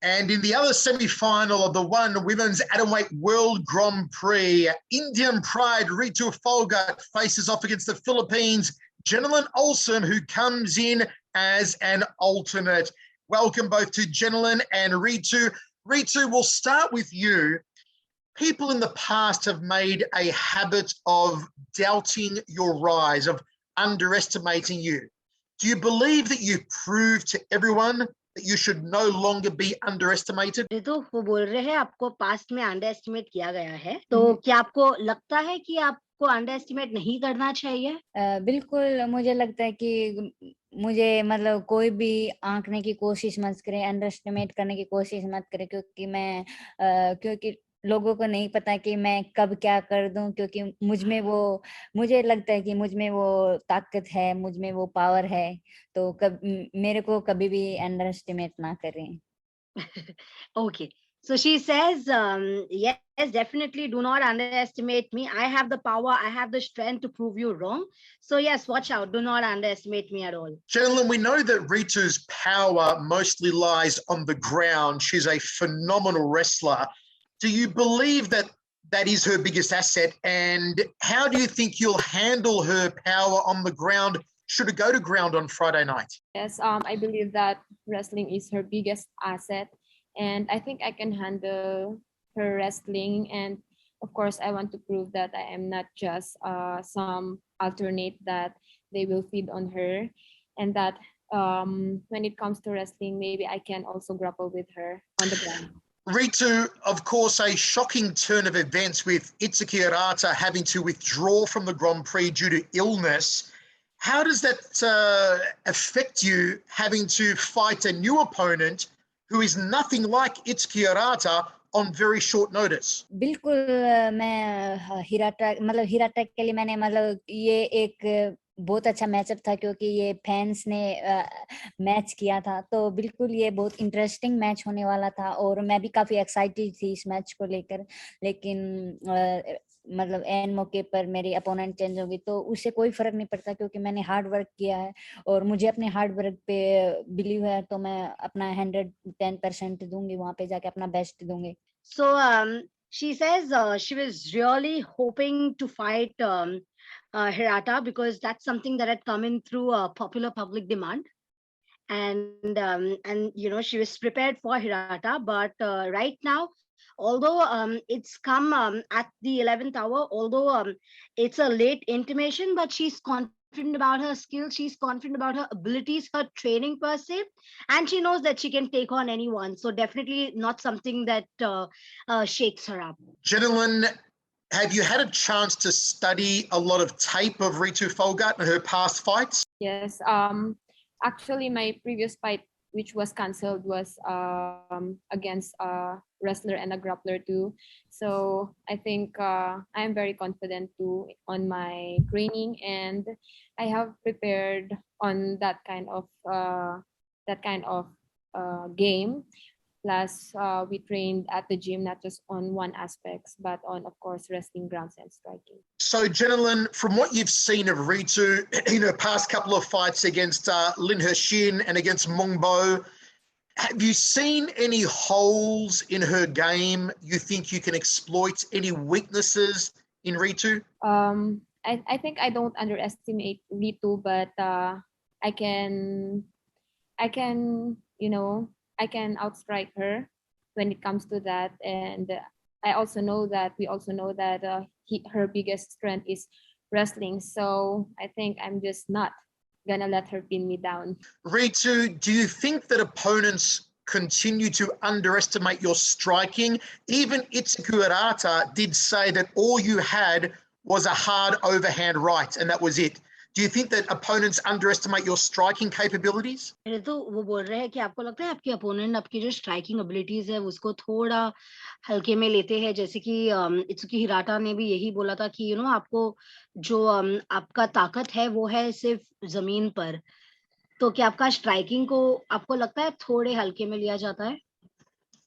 And in the other semi-final of the one women's atomweight world Grand Prix, Indian pride Ritu Phogat faces off against the Philippines' JENELYN OLSIM, who comes in as an alternate. Welcome both to JENELYN and Ritu. Ritu, we'll start with you. People in the past have made a habit of doubting your rise, of underestimating you. Do you believe that you proved to everyone that you should no longer be underestimated? तो वो बोल रहे हैं आपको past में under estimate किया गया है, तो क्या आपको लगता है कि आपको अंडर एस्टिमेट नहीं करना चाहिए? बिल्कुल, मुझे लगता है कि मुझे मतलब कोई भी आंकने की कोशिश मत करे, अंडर एस्टिमेट करने की कोशिश मत करे, क्योंकि लोगों को नहीं पता कि मैं कब क्या कर दूं, क्योंकि मुझे लगता है कि मुझ में वो ताकत है, मुझ में वो पावर है, तो मेरे को कभी भी अंडर एस्टिमेट ना करें. Okay. So she says, yes, definitely do not underestimate me. I have the power, I have the strength to prove you wrong. So yes, watch out. Do not underestimate me at all. JENELYN, we know that Ritu's power mostly lies on the ground. She's a phenomenal wrestler. Do you believe that that is her biggest asset? And how do you think you'll handle her power on the ground should it go to ground on Friday night? Yes, I believe that wrestling is her biggest asset. And I think I can handle her wrestling. And of course, I want to prove that I am not just some alternate that they will feed on her. And that when it comes to wrestling, maybe I can also grapple with her on the ground. Ritu, of course, a shocking turn of events with Itsuki Hirata having to withdraw from the Grand Prix due to illness. How does that affect you, having to fight a new opponent who is nothing like Itsuki Hirata on very short notice? बिल्कुल, मैं Hirata के लिए मैंने ये एक बहुत अच्छा matchup था, क्योंकि ये फैंस ने मैच किया था, तो बिल्कुल ये बहुत इंटरेस्टिंग मैच होने वाला था और मैं भी काफी एक्साइटेड थी इस मैच को लेकर. लेकिन एंड मौके पर मेरी अपोनेंट चेंज होगी, तो उससे कोई फर्क नहीं पड़ता, क्योंकि मैंने हार्ड वर्क किया है और मुझे अपने हार्ड वर्क पे बिलीव है, तो मैं अपना 110% दूंगी, वहां पे जाके अपना बेस्ट दूंगी. So she says she was really hoping to fight Hirata, because that's something that had come in through popular public demand, and you know, she was prepared for Hirata, but right now, although it's come at the 11th hour, although it's a late intimation, but she's confident about her skills, she's confident about her abilities, her training per se, and she knows that she can take on anyone. So definitely not something that shakes her up. JENELYN, have you had a chance to study a lot of tape of Ritu Phogat and her past fights? Yes, actually my previous fight, which was cancelled, was against a wrestler and a grappler too. So I think I am very confident too on my training, and I have prepared on that kind of game. Plus, we trained at the gym, not just on one aspect, but on, of course, wrestling, grounds, and striking. So, JENELYN, from what you've seen of Ritu in her past couple of fights against Lin Hexin and against Mongbo, have you seen any holes in her game you think you can exploit? Any weaknesses in Ritu? I think I don't underestimate Ritu, but I can outstrike her when it comes to that. And I also know that her biggest strength is wrestling. So I think I'm just not gonna let her pin me down. Ritu, do you think that opponents continue to underestimate your striking? Even Itsuki Hirata did say that all you had was a hard overhand right, and that was it. Do you think that opponents underestimate your striking capabilities? तो वो बोल रहे हैं कि आपको लगता है आपके अपोनेंट आपकी जो स्ट्राइकिंग एबिलिटीज है उसको थोड़ा हल्के में लेते हैं, जैसे कि इत्सुकी हिराटा ने भी यही बोला था कि आपको जो आपका ताकत है वो है सिर्फ जमीन पर, तो क्या आपका स्ट्राइकिंग को आपको लगता है थोड़े हल्के में लिया जाता है?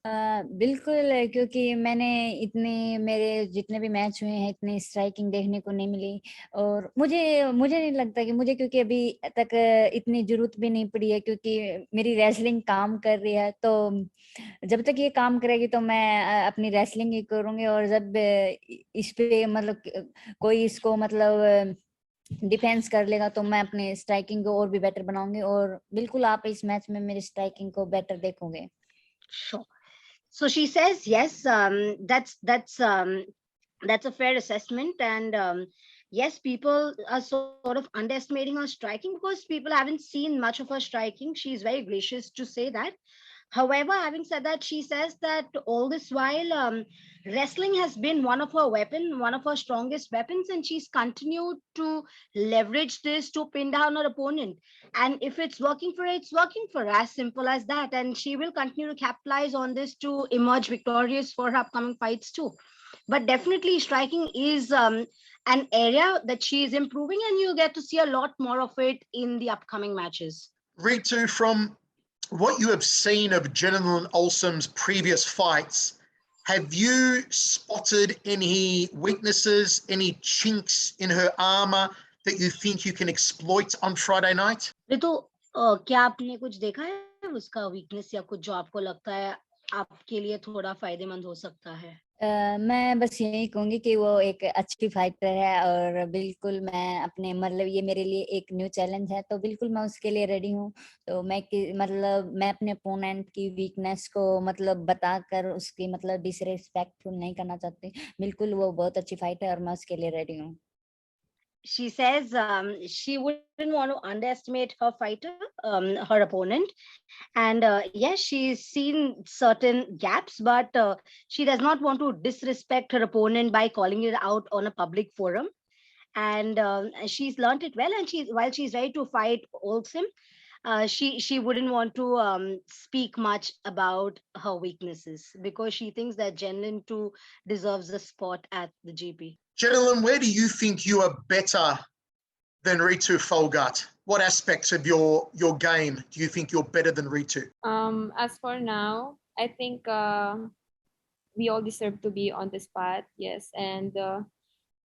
बिल्कुल, क्योंकि मैंने इतने मेरे जितने भी मैच हुए हैं इतनी स्ट्राइकिंग देखने को नहीं मिली और मुझे नहीं लगता कि मुझे, क्योंकि अभी तक इतनी जरूरत भी नहीं पड़ी है क्योंकि मेरी रेसलिंग काम कर रही है। तो जब तक ये काम करेगी तो मैं अपनी रेसलिंग ही करूंगी और जब इस पे मतलब कोई इसको मतलब डिफेंस कर लेगा तो मैं अपनी स्ट्राइकिंग को और भी बेटर बनाऊंगी और बिल्कुल आप इस मैच में मेरी स्ट्राइकिंग को बेटर देखोगे। Sure. So she says, yes, that's a fair assessment, and yes, people are sort of underestimating her striking because people haven't seen much of her striking. She's very gracious to say that. However, having said that, she says that all this while, wrestling has been one of her one of her strongest weapons, and she's continued to leverage this to pin down her opponent. And if it's working for her, it's working for her, as simple as that. And she will continue to capitalize on this to emerge victorious for her upcoming fights too. But definitely, striking is an area that she is improving, and you'll get to see a lot more of it in the upcoming matches. Ritu, from what you have seen of JENELYN OLSIM's previous fights, have you spotted any weaknesses, any chinks in her armor that you think you can exploit on Friday night? Ritu, क्या आपने कुछ देखा है उसका weakness या कुछ जो आपको लगता है आपके लिए थोड़ा फायदेमंद हो सकता है? मैं बस यही कहूंगी कि वो एक अच्छी फाइटर है और बिल्कुल मैं अपने मतलब ये मेरे लिए एक न्यू चैलेंज है तो बिल्कुल मैं उसके लिए रेडी हूँ। तो मतलब मैं अपने अपोनेंट की वीकनेस को मतलब बताकर उसकी मतलब डिसरिस्पेक्टफुल नहीं करना चाहती। बिल्कुल वो बहुत अच्छी फाइटर है और मैं उसके लिए रेडी हूँ। She says she wouldn't want to underestimate her fighter, her opponent. And yes, she's seen certain gaps, but she does not want to disrespect her opponent by calling it out on a public forum. And she's learned it well. And while she's ready to fight Olsim, she wouldn't want to speak much about her weaknesses because she thinks that JENELYN too deserves a spot at the GP. JENELYN, where do you think you are better than Ritu Phogat? What aspects of your game do you think you're better than Ritu? As for now, I think we all deserve to be on the spot, yes. And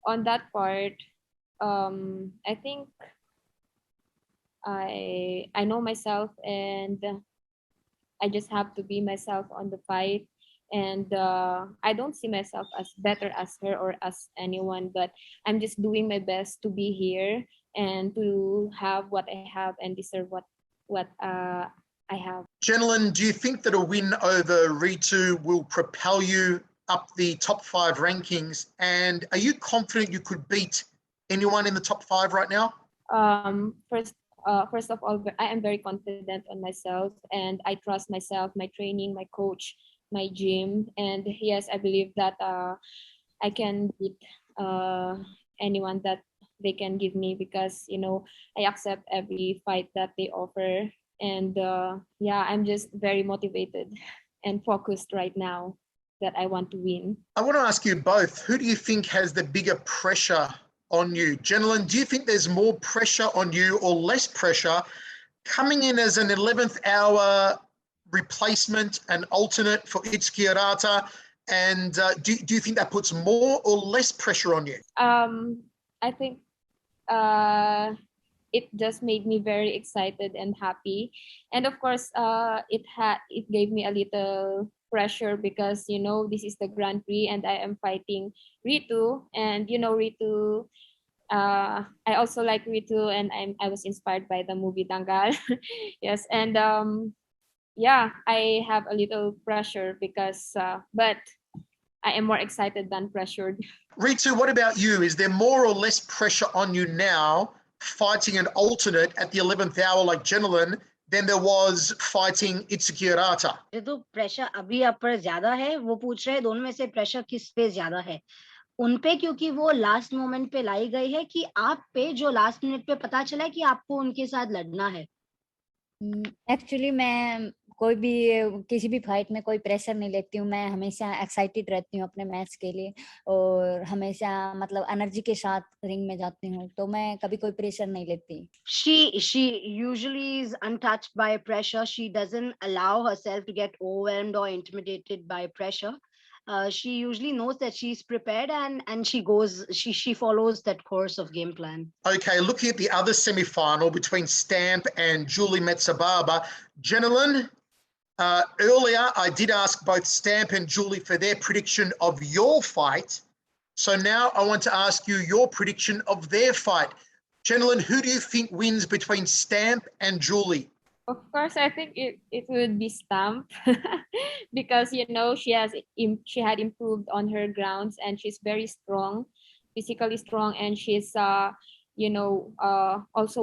on that part, I think I know myself, and I just have to be myself on the fight. And I don't see myself as better as her or as anyone, but I'm just doing my best to be here and to have what I have and deserve what I have. JENELYN, do you think that a win over Ritu will propel you up the top 5 rankings? And are you confident you could beat anyone in the top 5 right now? First of all, I am very confident on myself, and I trust myself, my training, my coach, my gym, and yes, I believe that I can beat anyone that they can give me because I accept every fight that they offer, and yeah, I'm just very motivated and focused right now that I want to win. I want to ask you both, who do you think has the bigger pressure on you? JENELYN, do you think there's more pressure on you or less pressure coming in as an 11th hour replacement and alternate for Itsuki Hirata? And do you think that puts more or less pressure on you? I think it just made me very excited and happy, and of course it gave me a little pressure because this is the Grand Prix and I am fighting Ritu, and Ritu, I also like Ritu, and I was inspired by the movie Dangal. Yes, and yeah, I have a little pressure because but I am more excited than pressured. Ritu, what about you? Is there more or less pressure on you now fighting an alternate at the 11th hour like JENELYN than there was fighting Itsuki Hirata? तो pressure अभी आप पर ज्यादा है, वो पूछ रहे हैं दोनों में से प्रेशर किस पे ज्यादा है उन पे, क्योंकि वो लास्ट मोमेंट पे लाई गई है कि आप पे जो लास्ट मिनट पे पता चला कि आपको उनके साथ लड़ना है। एक्चुअली मैं कोई भी किसी भी फाइट में कोई प्रेशर नहीं लेती हूँ. मैं हमेशा एक्साइटेड रहती हूँ अपने मैच के लिए और हमेशा मतलब एनर्जी के साथ रिंग में जाती हूँ, तो मैं कभी कोई प्रेशर नहीं लेती. She usually is untouched by pressure. She doesn't allow herself to get overwhelmed or intimidated by pressure. She usually knows that she's prepared and she follows that course of game plan. Okay, looking at the other semi-final between Stamp and Julie Metzababa, JENELYN, earlier I did ask both Stamp and Julie for their prediction of your fight. So now I want to ask you your prediction of their fight. JENELYN, who do you think wins between Stamp and Julie? Of course, I think it would be Stamp because she had improved on her grounds and she's very strong, physically strong, and she's also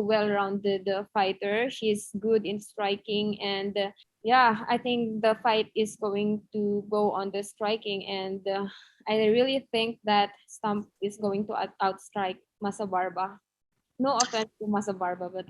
well-rounded fighter. She's good in striking, and I think the fight is going to go on the striking, and I really think that Stamp is going to outstrike Masabarba. No offense to Masabarba, but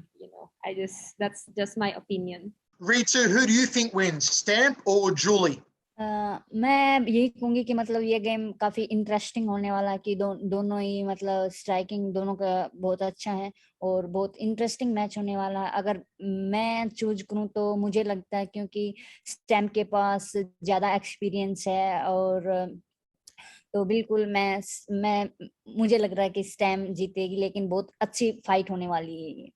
that's just my opinion. Ritu, who do you think wins, Stamp or Julie? मैं यही कहूंगी कि मतलब ये game काफी interesting होने वाला है कि दोनों ही मतलब स्ट्राइकिंग दोनों का बहुत अच्छा है और बहुत इंटरेस्टिंग मैच होने वाला है. अगर मैं चूज करूं तो मुझे लगता है क्योंकि स्टैम्प के पास ज्यादा एक्सपीरियंस है और तो बिल्कुल मैं मुझे लग रहा है कि स्टैम्प जीतेगी, लेकिन बहुत अच्छी फाइट होने वाली है ये.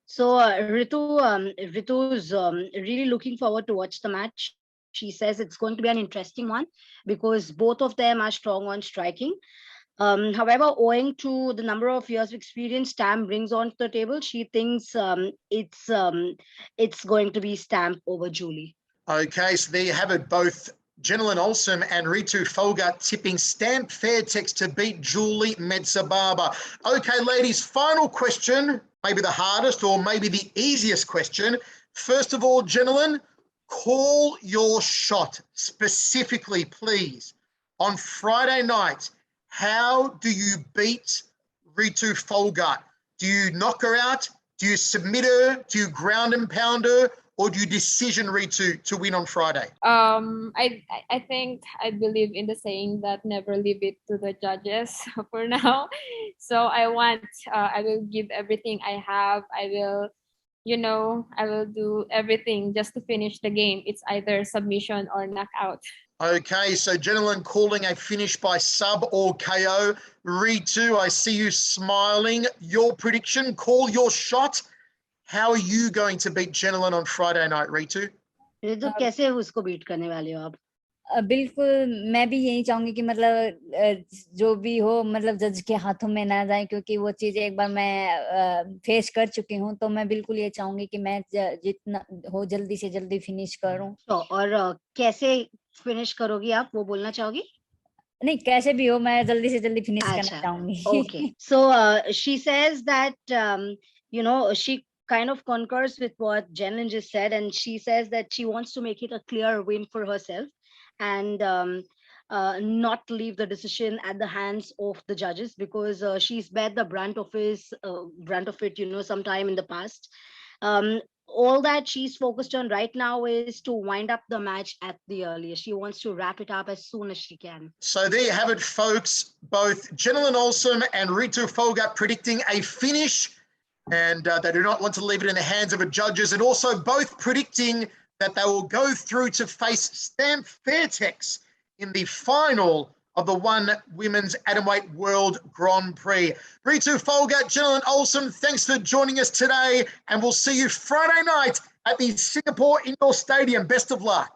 So Ritu's really looking forward to watch the match. She says it's going to be an interesting one because both of them are strong on striking. However, owing to the number of years of experience Stamp brings onto the table, she thinks it's going to be Stamp over Julie. Okay, so there you have it. Both JENELYN OLSIM and Ritu Phogat tipping Stamp Fairtex to beat Julie Metzababa. Okay, ladies, final question, maybe the hardest or maybe the easiest question. First of all, JENELYN, call your shot specifically, please. On Friday night, how do you beat Ritu Phogat? Do you knock her out? Do you submit her? Do you ground and pound her? Or do you decision Ritu to win on Friday? I think I believe in the saying that never leave it to the judges for now. So I will give everything I have. I will do everything just to finish the game. It's either submission or knockout. Okay, so JENELYN calling a finish by sub or KO. Ritu, I see you smiling. Your prediction, call your shot. How are you going to beat JENELYN on Friday night, Ritu? Ritu, कैसे उसको beat करने वाले हो आप? बिल्कुल मैं भी यही चाहूंगी कि मतलब जो भी हो मतलब जज के हाथों में ना जाए, क्योंकि वो चीज एक बार मैं फेस कर चुकी हूँ, तो मैं बिल्कुल ये चाहूंगी कि मैच जितना हो जल्दी से जल्दी फिनिश करूं. और कैसे फिनिश करोगी आप, वो बोलना चाहोगी? नहीं, कैसे भी हो मैं जल्दी से जल्दी फिनिश करना चाहूंगी. Okay, so she says that she kind of concurs with what JENELYN just said, and she says that she wants to make it a clear win for herself and not leave the decision at the hands of the judges, because she's bear the brunt of it sometime in the past. All that she's focused on right now is to wind up the match at the earliest. She wants to wrap it up as soon as she can. So there you have it, folks. Both JENELYN OLSIM and Ritu Phogat predicting a finish, and they do not want to leave it in the hands of the judges, and also both predicting that they will go through to face Stamp Fairtex in the final of the One Women's Atomweight World Grand Prix. Ritu Phogat, JENELYN OLSIM, thanks for joining us today, and we'll see you Friday night at the Singapore Indoor Stadium. Best of luck.